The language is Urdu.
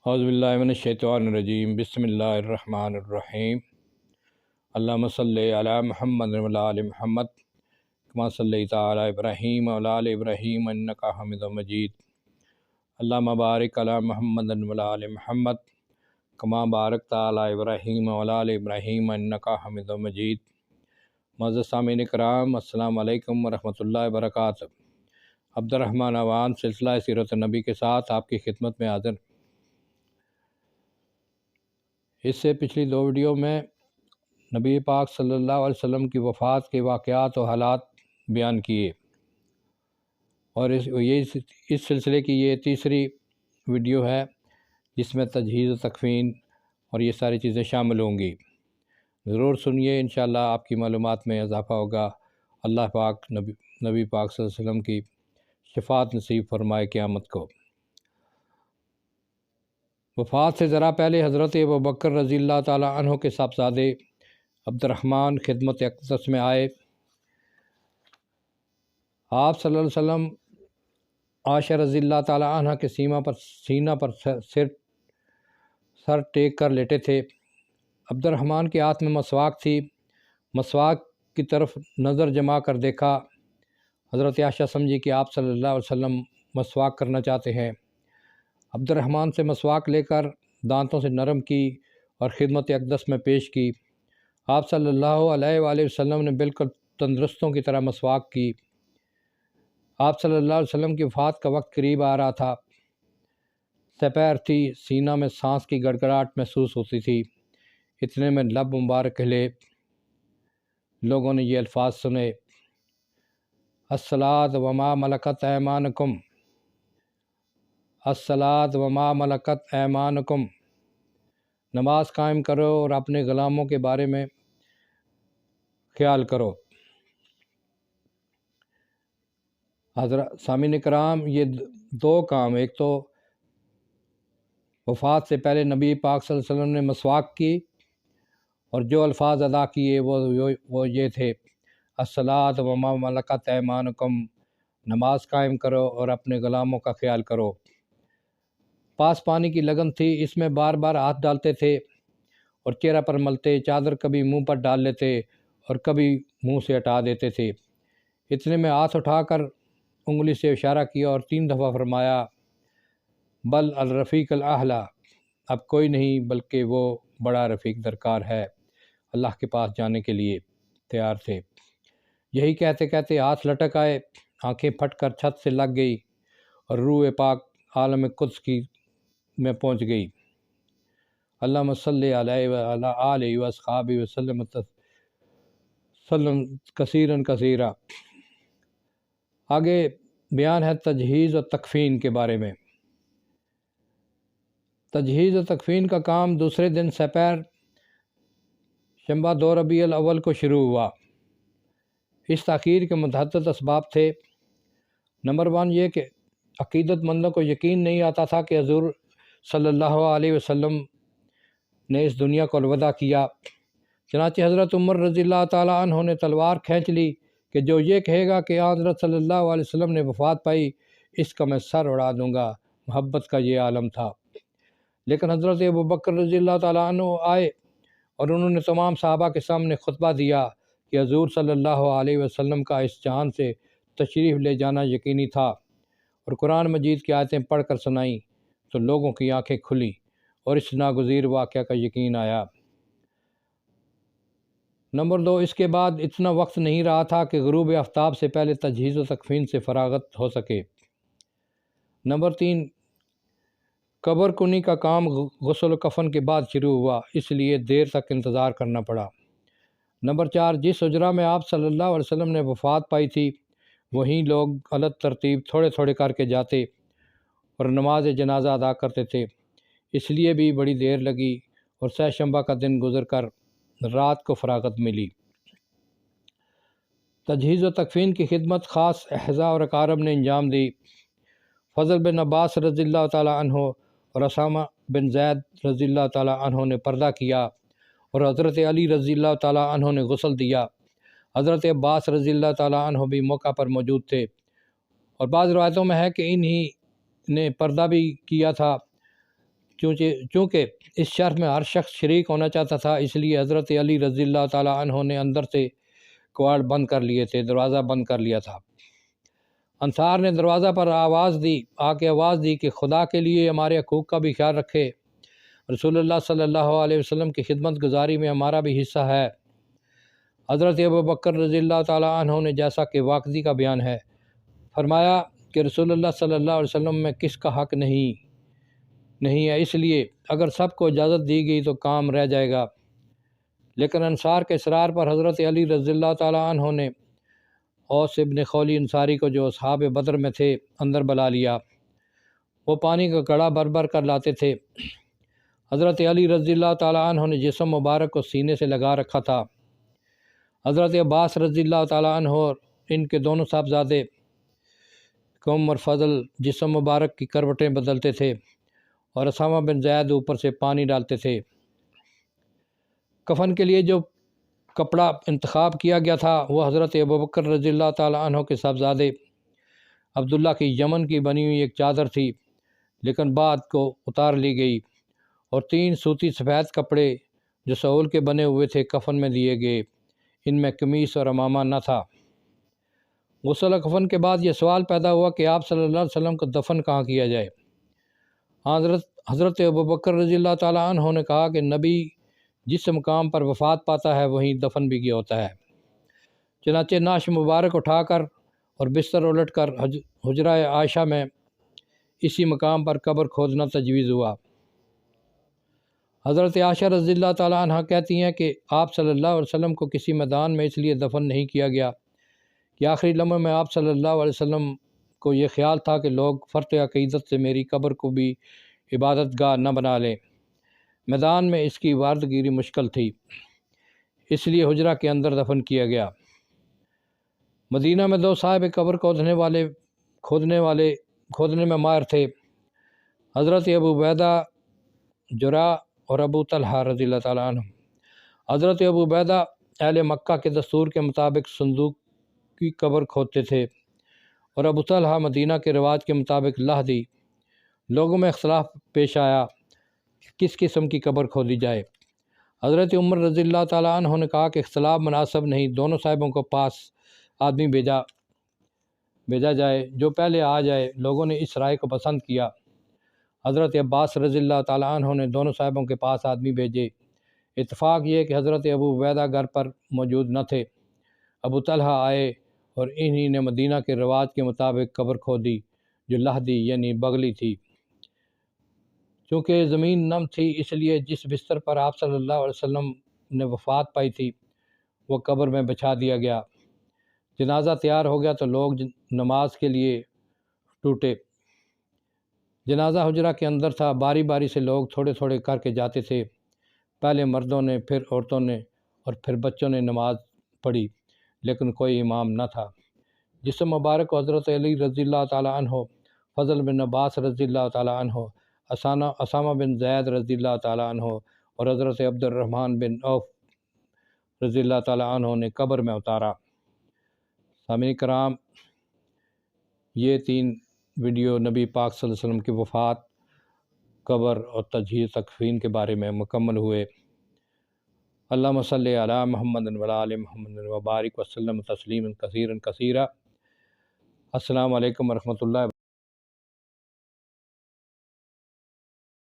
اعوذ باللہ من الشیطان الرجیم بسم اللہ الرحمن الرحیم اللہم صلی علی محمد وعلی آل محمد کما صلیت علی ابراہیم وعلی آل ابراہیم انک حمید مجید اللہم بارک علی محمد وعلی آل محمد کما بارکت علی ابراہیم وعلی آل ابراہیم انک حمید مجید۔ معزز سامعین کرام، السلام علیکم ورحمۃ اللہ وبرکاتہ۔ عبد الرحمن عوان سلسلہ سیرت النبی کے ساتھ آپ کی خدمت میں حاضر۔ اس سے پچھلی دو ویڈیو میں نبی پاک صلی اللہ علیہ وسلم کی وفات کے واقعات و حالات بیان کیے، اور اس سلسلے کی یہ تیسری ویڈیو ہے جس میں تجہیز و تکفین اور یہ ساری چیزیں شامل ہوں گی۔ ضرور سنیے، انشاءاللہ آپ کی معلومات میں اضافہ ہوگا۔ اللہ پاک نبی پاک صلی اللہ علیہ وسلم کی شفاعت نصیب فرمائے قیامت کو۔ وفات سے ذرا پہلے حضرت ابوبکر رضی اللہ تعالیٰ عنہ کے صاحبزادے عبد الرحمن خدمت اقدس میں آئے۔ آپ صلی اللہ علیہ وسلم عائشہ رضی اللہ تعالیٰ عنہ کے سینہ پر سر ٹیک کر لیٹے تھے۔ عبد الرحمن کے ہاتھ میں مسواک تھی۔ مسواک کی طرف نظر جما کر دیکھا۔ حضرت عائشہ سمجھی کہ آپ صلی اللہ علیہ وسلم مسواک کرنا چاہتے ہیں۔ عبد الرحمن سے مسواک لے کر دانتوں سے نرم کی اور خدمت اقدس میں پیش کی۔ آپ صلی اللہ علیہ وآلہ وسلم نے بالکل تندرستوں کی طرح مسواک کی۔ آپ صلی اللہ علیہ وسلم کی وفات کا وقت قریب آ رہا تھا۔ سپہر تھی، سینہ میں سانس کی گڑگڑاہٹ محسوس ہوتی تھی۔ اتنے میں لب مبارک ہلے۔ لوگوں نے یہ الفاظ سنے: الصلاۃ وما ملکت ایمانکم، الصلاۃ وما ملکت ایمانکم، نماز قائم کرو اور اپنے غلاموں کے بارے میں خیال کرو۔ حضرت سامعین کرام، یہ دو کام، ایک تو وفات سے پہلے نبی پاک صلی اللہ علیہ وسلم نے مسواک کی، اور جو الفاظ ادا کیے وہ یہ تھے: الصلاۃ وما ملکت ایمانکم، نماز قائم کرو اور اپنے غلاموں کا خیال کرو۔ پاس پانی کی لگن تھی، اس میں بار بار ہاتھ ڈالتے تھے اور چہرہ پر ملتے، چادر کبھی منہ پر ڈال لیتے اور کبھی منہ سے ہٹا دیتے تھے۔ اتنے میں ہاتھ اٹھا کر انگلی سے اشارہ کیا اور 3 دفعہ فرمایا: بل الرفیق الاعلیٰ، اب کوئی نہیں بلکہ وہ بڑا رفیق درکار ہے۔ اللہ کے پاس جانے کے لیے تیار تھے۔ یہی کہتے کہتے ہاتھ لٹک آئے، آنکھیں پھٹ کر چھت سے لگ گئی اور روح پاک عالم قدس کی میں پہنچ گئی۔ اللہم صلی علیہ وعلی آلہ واصحابہ وسلم کثیرا کثیرا۔ آگے بیان ہے تجہیز و تکفین کے بارے میں۔ تجہیز و تکفین کا کام دوسرے دن سپہر شنبہ 2 ربیع الاول کو شروع ہوا۔ اس تاخیر کے متعدد اسباب تھے۔ نمبر 1 یہ کہ عقیدت مندوں کو یقین نہیں آتا تھا کہ حضور صلی اللہ علیہ وسلم نے اس دنیا کو الوداع کیا۔ چنانچہ حضرت عمر رضی اللہ تعالیٰ عنہ نے تلوار کھینچ لی کہ جو یہ کہے گا کہ حضرت صلی اللہ علیہ وسلم نے وفات پائی، اس کا میں سر اڑا دوں گا۔ محبت کا یہ عالم تھا۔ لیکن حضرت ابوبکر رضی اللہ تعالیٰ عنہ آئے اور انہوں نے تمام صحابہ کے سامنے خطبہ دیا کہ حضور صلی اللہ علیہ وسلم کا اس جہان سے تشریف لے جانا یقینی تھا، اور قرآن مجید کی آیتیں پڑھ کر سنائیں تو لوگوں کی آنکھیں کھلیں اور اس ناگزیر واقعہ کا یقین آیا۔ نمبر 2 اس کے بعد اتنا وقت نہیں رہا تھا کہ غروب آفتاب سے پہلے تجہیز و تکفین سے فراغت ہو سکے۔ نمبر 3 قبر کنی کا کام غسل و کفن کے بعد شروع ہوا، اس لیے دیر تک انتظار کرنا پڑا۔ نمبر 4 جس حجرہ میں آپ صلی اللہ علیہ وسلم نے وفات پائی تھی، وہیں لوگ الگ ترتیب تھوڑے تھوڑے کر کے جاتے اور نماز جنازہ ادا کرتے تھے، اس لیے بھی بڑی دیر لگی اور سہ شنبہ کا دن گزر کر رات کو فراغت ملی۔ تجہیز و تکفین کی خدمت خاص اعضاء اور اقارب نے انجام دی۔ فضل بن عباس رضی اللہ تعالیٰ عنہ اور اسامہ بن زید رضی اللہ تعالیٰ عنہ نے پردہ کیا، اور حضرت علی رضی اللہ تعالیٰ عنہ نے غسل دیا۔ حضرت عباس رضی اللہ تعالیٰ عنہ بھی موقع پر موجود تھے، اور بعض روایتوں میں ہے کہ انہی نے پردہ بھی کیا تھا۔ چونکہ اس شرف میں ہر شخص شریک ہونا چاہتا تھا، اس لیے حضرت علی رضی اللہ تعالیٰ عنہ نے اندر سے کواڑ بند کر لیے تھے، دروازہ بند کر لیا تھا۔ انصار نے دروازہ پر آواز دی کہ خدا کے لیے ہمارے حقوق کا بھی خیال رکھے، رسول اللہ صلی اللہ علیہ وسلم کی خدمت گزاری میں ہمارا بھی حصہ ہے۔ حضرت ابوبکر رضی اللہ تعالیٰ عنہ نے، جیسا کہ واقعی کا بیان ہے، فرمایا کہ رسول اللہ صلی اللہ علیہ وسلم میں کس کا حق نہیں ہے، اس لیے اگر سب کو اجازت دی گئی تو کام رہ جائے گا۔ لیکن انصار کے اصرار پر حضرت علی رضی اللہ تعالیٰ عنہ نے اوس ابن خولی انصاری کو، جو اصحاب بدر میں تھے، اندر بلا لیا۔ وہ پانی کا گڑھا بھر کر لاتے تھے۔ حضرت علی رضی اللہ تعالیٰ عنہ نے جسم مبارک کو سینے سے لگا رکھا تھا۔ حضرت عباس رضی اللہ تعالیٰ عنہ اور ان کے دونوں صاحبزادے قم اور فضل جسم مبارک کی کروٹیں بدلتے تھے اور اسامہ بن زید اوپر سے پانی ڈالتے تھے۔ کفن کے لیے جو کپڑا انتخاب کیا گیا تھا وہ حضرت ابوبکر رضی اللہ تعالیٰ عنہ کے صاحبزادے عبداللہ کی یمن کی بنی ہوئی ایک چادر تھی، لیکن بعد کو اتار لی گئی، اور 3 صوتی سفید کپڑے جو سہول کے بنے ہوئے تھے کفن میں دیے گئے۔ ان میں قمیص اور عمامہ نہ تھا۔ غسل کفن کے بعد یہ سوال پیدا ہوا کہ آپ صلی اللہ علیہ وسلم کو دفن کہاں کیا جائے۔ حضرت ابوبکر رضی اللہ تعالیٰ عنہ نے کہا کہ نبی جس مقام پر وفات پاتا ہے وہیں دفن بھی کیا ہوتا ہے۔ چنانچہ نعش مبارک اٹھا کر اور بستر الٹ کر حجرہ عائشہ میں اسی مقام پر قبر کھودنا تجویز ہوا۔ حضرت عائشہ رضی اللہ تعالیٰ عنہ کہتی ہیں کہ آپ صلی اللہ علیہ وسلم کو کسی میدان میں اس لیے دفن نہیں کیا گیا کہ آخری لمحے میں آپ صلی اللہ علیہ وسلم کو یہ خیال تھا کہ لوگ فرط عقیدت سے میری قبر کو بھی عبادت گاہ نہ بنا لیں۔ میدان میں اس کی واردگیری مشکل تھی، اس لیے حجرہ کے اندر دفن کیا گیا۔ مدینہ میں 2 صاحب قبر کھودنے میں ماہر تھے، حضرت ابو عبیدہ جراح اور ابو طلحہ رضی اللہ تعالیٰ عنہ۔ حضرت ابو عبیدہ اہل مکہ کے دستور کے مطابق صندوق کی قبر کھودتے تھے، اور ابو طلحہ مدینہ کے رواج کے مطابق لحدی۔ لوگوں میں اختلاف پیش آیا کہ کس قسم کی قبر کھودی جائے۔ حضرت عمر رضی اللہ تعالیٰ عنہ نے کہا کہ اختلاف مناسب نہیں، دونوں صاحبوں کو پاس آدمی بھیجا جائے جو پہلے آ جائے۔ لوگوں نے اس رائے کو پسند کیا۔ حضرت عباس رضی اللہ تعالیٰ عنہ نے دونوں صاحبوں کے پاس آدمی بھیجے۔ اتفاق یہ کہ حضرت ابو عبیدہ گھر پر موجود نہ تھے۔ ابو طلحہ آئے اور انہی نے مدینہ کے رواج کے مطابق قبر کھودی جو لحدی یعنی بغلی تھی۔ چونکہ زمین نم تھی اس لیے جس بستر پر آپ صلی اللہ علیہ وسلم نے وفات پائی تھی وہ قبر میں بچھا دیا گیا۔ جنازہ تیار ہو گیا تو لوگ نماز کے لیے ٹوٹے۔ جنازہ حجرہ کے اندر تھا، باری باری سے لوگ تھوڑے تھوڑے کر کے جاتے تھے، پہلے مردوں نے، پھر عورتوں نے اور پھر بچوں نے نماز پڑھی، لیکن کوئی امام نہ تھا۔ جسم مبارک کو حضرت علی رضی اللہ تعالیٰ عنہ، فضل بن عباس رضی اللہ تعالیٰ عنہ، اسامہ بن زید رضی اللہ تعالیٰ عنہ اور حضرت عبد الرحمن بن عوف رضی اللہ تعالیٰ عنہ نے قبر میں اتارا۔ سامعین کرام، یہ 3 ویڈیو نبی پاک صلی اللہ علیہ وسلم کی وفات، قبر اور تجہیز تکفین کے بارے میں مکمل ہوئے۔ اللہم صلی علی محمد و علی آل محمد و بارک وسلم تسلیما کثیرا کثیرا۔ السلام علیکم ورحمۃ اللہ۔